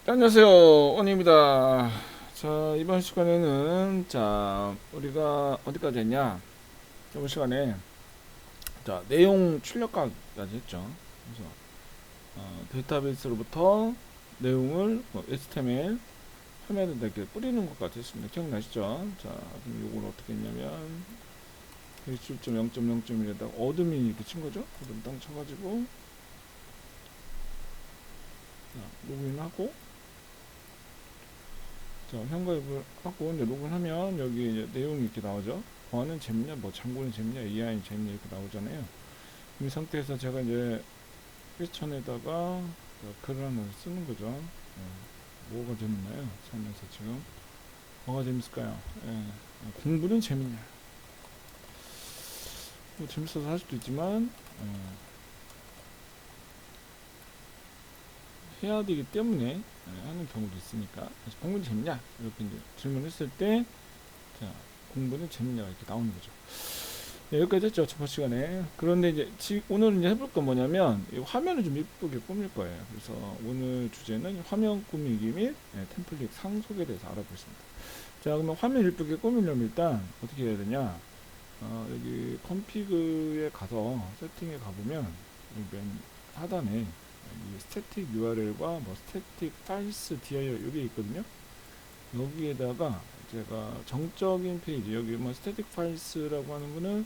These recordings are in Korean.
안녕하세요, 온입니다. 자, 이번 시간에는 우리가 어디까지 했냐? 이번 시간에 내용 출력까지 했죠. 그래서 데이터베이스로부터 내용을 HTML 화면에다 이렇게 뿌리는 것까지 했습니다. 기억나시죠? 자, 그럼 이걸 어떻게 했냐면 110.0.0.1에다가 어둠이 이렇게 친 거죠. 어둠 딱 쳐가지고 로그인하고, 자, 현가입을 하고 이제 로그인하면 여기 이제 내용이 이렇게 나오죠. 보안은 재밌냐, 뭐 참고는 재밌냐, EI는 재밌냐 이렇게 나오잖아요. 이 상태에서 제가 이제 퀘스천에다가 글을 하나 쓰는 거죠. 뭐가 재밌나요? 살면서 지금 뭐가 재밌을까요? 공부는 재밌냐? 뭐 재밌어서 할 수도 있지만 해야 되기 때문에 하는 경우도 있으니까. 그래서 공부는 재밌냐? 이렇게 이제 질문했을 때, 자, 공부는 재밌냐가 이렇게 나오는 거죠. 네, 여기까지 했죠, 첫 번째 시간에. 그런데 이제 오늘 이제 해볼 건 뭐냐면 이 화면을 좀 이쁘게 꾸밀 거예요. 그래서 오늘 주제는 화면 꾸미기 및 템플릿 상속에 대해서 알아보겠습니다. 자, 그러면 화면 이쁘게 꾸미려면 일단 어떻게 해야 되냐? 여기 컴피그에 가서 세팅에 가보면 여기 맨 하단에 이 스태틱 URL과 뭐 스태틱 파일스 dir 여기 있거든요. 여기에다가 제가 정적인 페이지, 여기 뭐 스태틱 파일스라고 하는 거는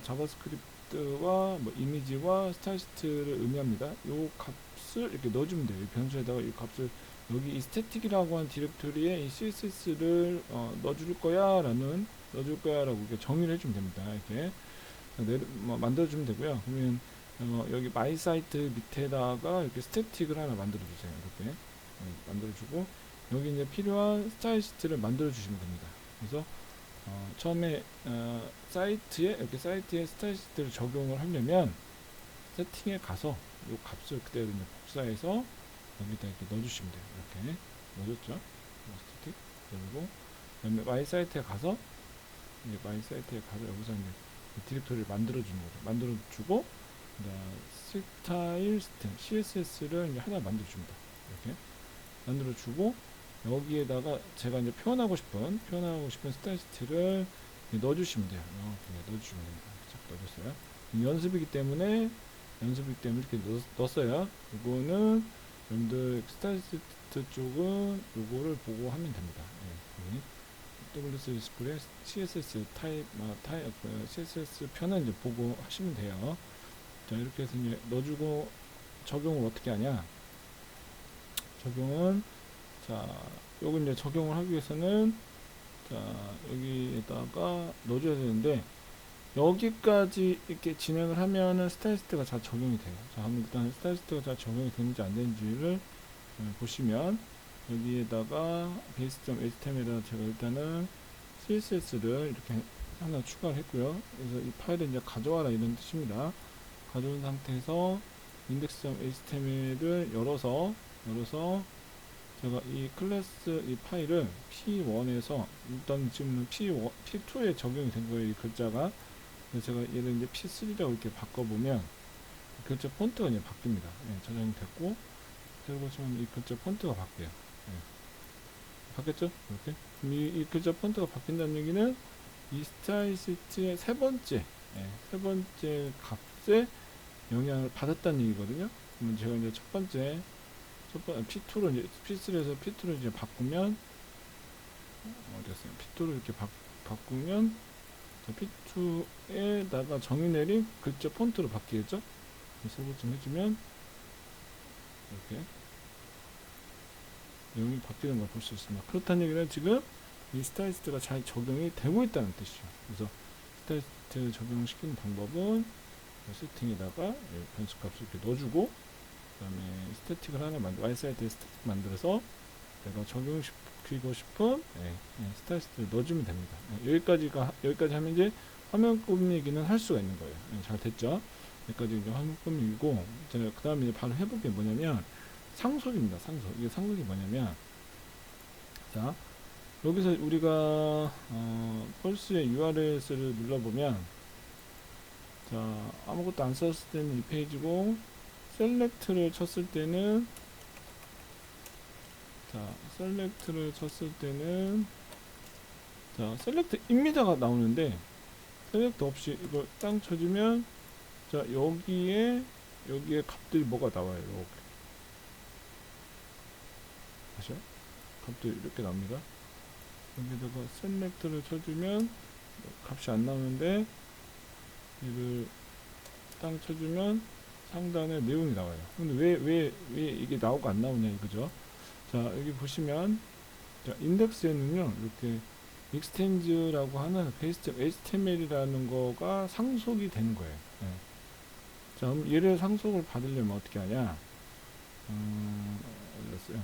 자바스크립트와 뭐 이미지와 스타일리스트를 의미합니다. 요 값을 이렇게 넣어주면 돼요. 이 변수에다가 이 값을 여기 이 스태틱이라고 하는 디렉토리에 이 css를 넣어줄 거야라고 이렇게 정의를 해주면 됩니다. 이렇게 뭐 만들어주면 되고요. 그러면 여기 마이 사이트 밑에다가 이렇게 스태틱을 하나 만들어주세요. 이렇게 만들어주고 여기 이제 필요한 스타일리스트를 만들어 주시면 됩니다. 그래서 처음에 사이트에 이렇게 사이트에 스타일리스트를 적용을 하려면 세팅에 가서 이 값을 그대로 이제 복사해서 여기다 이렇게 넣어주시면 돼요. 이렇게 넣어줬죠. 스태틱 그리고 그다음에 마이 사이트에 가서 이제 마이 사이트에 가서 여기서 이제 디렉토리를 만들어 주는 거죠. 만들어 주고 스타일 시스템 CSS를 이제 하나 만들어 줍니다. 이렇게 만들어 주고 여기에다가 제가 이제 표현하고 싶은 스타일리스트를 넣어주시면 돼요. 이렇게 넣어주시면 됩니다. 자, 넣어줬어요. 연습이기 때문에 이렇게 넣었어요. 이거는 여러분들 스타일리스트 쪽은 요거를 보고 하면 됩니다. WS 디스플레이 CSS CSS 편은 이제 보고 하시면 돼요. 자, 이렇게 해서 이제 넣어주고 적용을 어떻게 하냐? 적용은 자, 요거 이제 적용을 하기 위해서는 자, 여기에다가 넣어줘야 되는데 여기까지 이렇게 진행을 하면은 스타일리스트가 잘 적용이 돼요. 자, 한번 일단 스타일리스트가 잘 적용이 되는지 안 되는지를 보시면 여기에다가 base.html에다가 제가 일단은 css를 이렇게 하나 추가를 했고요. 그래서 이 파일을 이제 가져와라 이런 뜻입니다. 가져온 상태에서 index.html을 열어서 제가 이 클래스 이 파일을 p1에서 일단 지금 p2에 적용이 된 거예요. 이 글자가. 그래서 제가 얘를 이제 p3라고 이렇게 바꿔보면 글자 폰트가 이제 바뀝니다. 저장이 됐고, 그리고 지금 이 글자 폰트가 바뀌어요. 바뀌었죠? 이렇게. 그럼 이 글자 폰트가 바뀐다는 얘기는 이 스타일리스트의 세 번째 값에 영향을 받았다는 얘기거든요. 그러면 제가 이제 P2로 이제 P3에서 P2로 이제 바꾸면 어디였어요? P2로 이렇게 바꾸면 P2에다가 정의 내린 글자 폰트로 바뀌겠죠? 설명 좀 해주면 이렇게 내용이 바뀌는 걸 볼 수 있습니다. 그렇다는 얘기는 지금 이 스타일리스트가 잘 적용이 되고 있다는 뜻이죠. 그래서 스타일리스트 적용시키는 방법은 세팅에다가 변수값을 이렇게 넣어주고, 그 다음에 스태틱을 하나 Y사이트에 스태틱 만들어서 내가 적용시키고 싶은 스타일리스트를 넣어주면 됩니다. 여기까지 하면 이제 화면 꾸미기는 할 수가 있는 거예요. 잘 됐죠? 여기까지 이제 화면 꾸미고, 제가 그 다음에 바로 해볼 게 뭐냐면 상속입니다. 이게 상속이 뭐냐면, 자, 여기서 우리가 펄스의 URL을 눌러보면, 자, 아무것도 안 썼을 때는 이 페이지고 셀렉트를 쳤을 때는 자, 셀렉트를 쳤을 때는 자, 셀렉트입니다가 나오는데 셀렉트 없이 이걸 땅 쳐주면 자, 여기에 값들이 뭐가 나와요. 이렇게 다시요. 값들이 이렇게 나옵니다. 여기다가 셀렉트를 쳐주면 값이 안 나오는데 이를 땅 쳐주면 상단에 내용이 나와요. 근데 왜 이게 나오고 안 나오냐 이거죠. 자, 여기 보시면 자, 인덱스에는요 이렇게 익스텐즈라고 하는 베이스 HTML이라는 거가 상속이 되는 거예요. 네. 자, 그럼 얘를 상속을 받으려면 어떻게 하냐? 어디갔어요?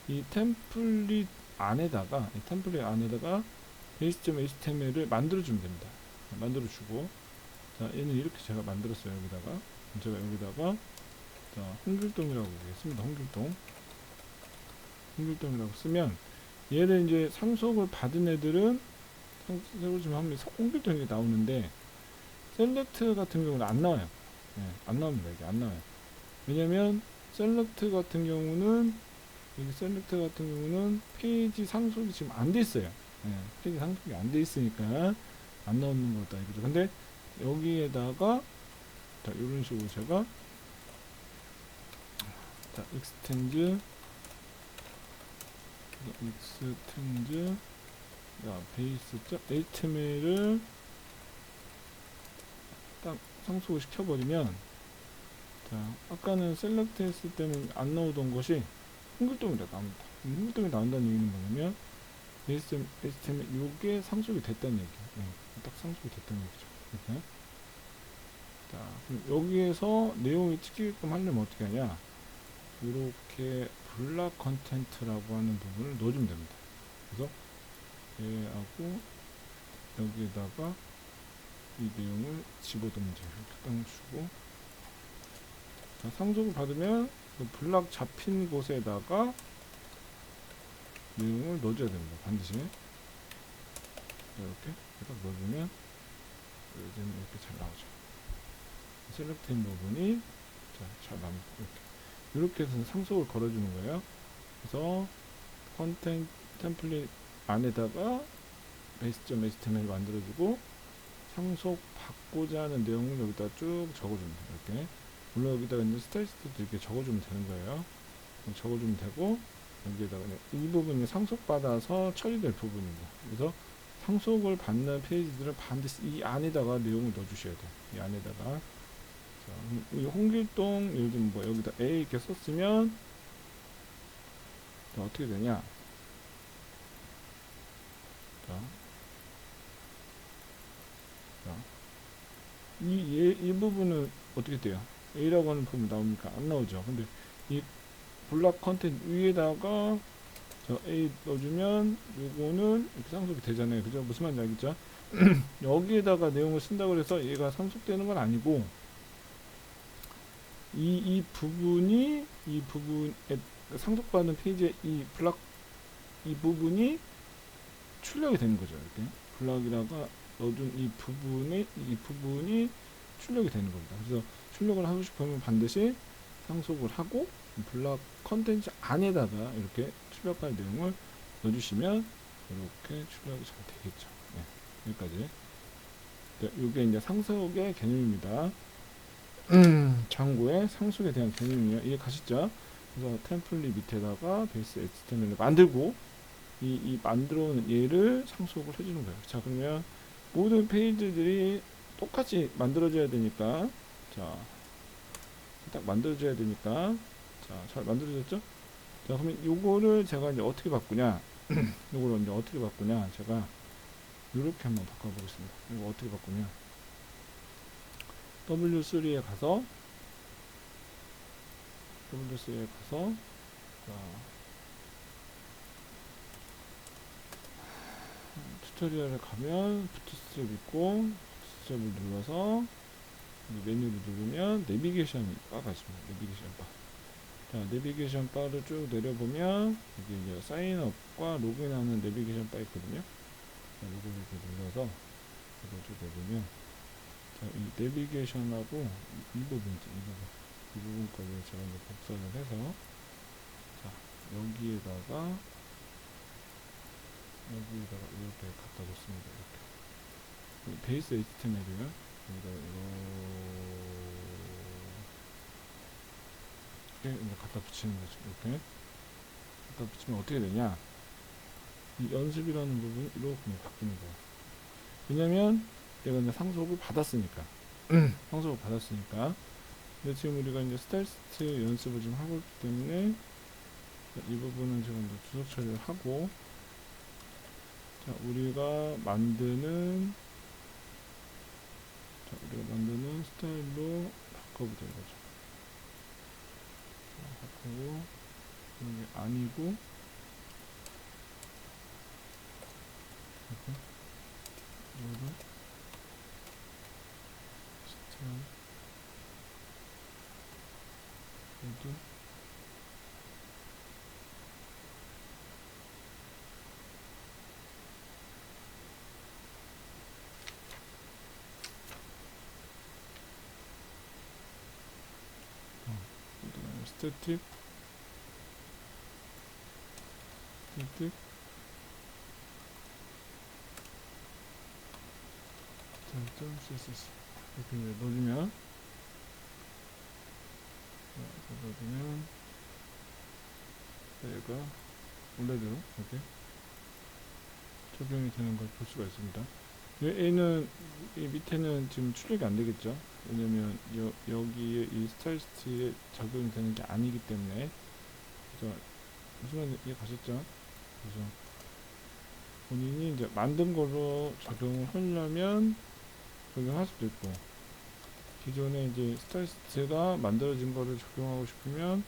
이 템플릿 안에다가 base.html을 만들어주면 됩니다. 만들어주고, 자, 얘는 이렇게 제가 만들었어요. 여기다가 자, 홍길동이라고 하겠습니다. 홍길동이라고 쓰면 얘를 이제 상속을 받은 애들은 상속을 좀 하면 홍길동이 나오는데 셀렉트 같은 경우는 안 나와요. 네, 안 나옵니다. 이게 안 나와요. 왜냐면 셀렉트 같은 경우는 페이지 상속이 지금 안 돼 있어요. 네, 페이지 상속이 안 돼 있으니까 안 나오는 거다 이거죠. 근데 여기에다가 자, 이런 식으로 제가 자, 익스텐즈 베이스.html을 딱 상속을 시켜버리면 자, 아까는 셀렉트 했을 때는 안 나오던 것이 홍길동이 나옵니다. 홍길동이 나온다는 얘기는 뭐냐면 베이스.html 요게 상속이 됐다는 얘기예요. 네, 딱 상속이 됐다는 얘기죠. 이렇게. 자, 그럼 여기에서 내용이 찍히게끔 하려면 어떻게 하냐? 이렇게 블락 컨텐트라고 하는 부분을 넣어주면 됩니다. 그래서 얘하고 여기에다가 이 내용을 집어넣으면 돼요. 이렇게 딱 주고 자, 상속을 받으면 그 블락 잡힌 곳에다가 내용을 넣어줘야 됩니다. 반드시 이렇게 딱 넣어주면 이렇게 잘 나오죠. 셀렉트인 부분이 자, 잘 나옵니다. 이렇게 해서 상속을 걸어주는 거예요. 그래서 컨텐트 템플릿 안에다가 base.html 만들어주고 상속 받고자 하는 내용을 여기다 쭉 적어줍니다. 이렇게 물론 여기다가 이제 스타일스도 이렇게 적어주면 되는 거예요. 적어주면 되고 여기에다가 이 부분이 상속받아서 처리될 부분입니다. 그래서 상속을 받는 페이지들은 반드시 이 안에다가 내용을 넣어주셔야 돼요. 이 안에다가 자, 이 홍길동 예를 들면 뭐 여기다 A 이렇게 썼으면 자, 어떻게 되냐? 자, 이 부분은 어떻게 돼요? A라고 하는 부분 나옵니까? 안 나오죠. 근데 이 블락 컨텐트 위에다가 저 A 넣어주면 요거는 이렇게 상속이 되잖아요. 그죠? 무슨 말인지 알겠죠? 여기에다가 내용을 쓴다고 해서 얘가 상속되는 건 아니고 이 부분에 상속받는 페이지에 이 부분이 출력이 되는 거죠. 이렇게 블락이라가 넣어준 이 부분이 출력이 되는 겁니다. 그래서 출력을 하고 싶으면 반드시 상속을 하고 블락 컨텐츠 안에다가 이렇게 출력할 내용을 넣어주시면 이렇게 출력이 잘 되겠죠. 네, 여기까지. 네, 이게 이제 상속의 개념입니다. 창구의 상속에 대한 개념이에요. 이해 가시죠? 그래서 템플릿 밑에다가 베이스 HTML을 만들고 이 만들어 놓은 얘를 상속을 해주는 거예요. 자, 그러면 모든 페이지들이 똑같이 만들어져야 되니까 자, 딱 만들어져야 되니까 자, 잘 만들어졌죠? 자, 그러면 요거를 제가 이제 어떻게 바꾸냐? 요거를 이제 어떻게 바꾸냐? 제가 이렇게 한번 바꿔보겠습니다. 이거 어떻게 바꾸냐? W3에 가서 자, 튜토리얼에 가면 부트스트랩 있고 부트스트랩을 눌러서 메뉴를 누르면 내비게이션 바가 있습니다. 내비게이션 바. 자, 내비게이션 바를 쭉 내려보면 여기 이제 사인업과 로그인하는 내비게이션 바 있거든요. 자, 이걸 이렇게 눌러서 이걸 쭉 내리면 자, 이 내비게이션하고 이 부분까지 제가 이제 복사를 해서 자, 여기에다가 이렇게 갖다 줬습니다. 이렇게 베이스 HTML이요. 여기다 이렇게 이제 갖다 붙이는 거죠. 이렇게 갖다 붙이면 어떻게 되냐? 이 연습이라는 부분이 이렇게 바뀌는 거예요. 왜냐면 얘가 이제 상속을 받았으니까. 상속을 받았으니까. 근데 지금 우리가 이제 스타일리스트 연습을 지금 하고 있기 때문에 이 부분은 지금 이제 주석 처리를 하고, 자, 우리가 만드는 스타일로 바꿔보자 이거죠. 바꾸고, 이게 아니고, 이렇게, 이거를 스타일, 모두 스태틱 CSS 이렇게 이제 넣어주면 얘가 원래대로 이렇게 적용이 되는 걸 볼 수가 있습니다. A는 이 밑에는 지금 출력이 안 되겠죠. 왜냐면 여기에 이 스타일리스트에 적용이 되는 게 아니기 때문에. 그래서 무슨 말인지 이해 가셨죠? 그래서 본인이 이제 만든 걸로 적용을 하려면 적용할 수도 있고, 기존에 이제 스타일리스트가 만들어진 거를 적용하고 싶으면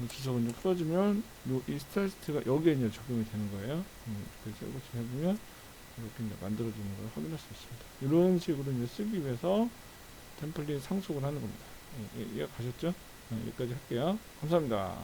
주석을 좀 풀어주면 이 스타일리스트가 여기에 이제 적용이 되는 거예요. 그래서 이렇게 해보면 이렇게 이제 만들어주는 걸 확인할 수 있습니다. 이런 식으로 이제 쓰기 위해서 템플릿 상속을 하는 겁니다. 이해 가셨죠? 여기까지 할게요. 감사합니다.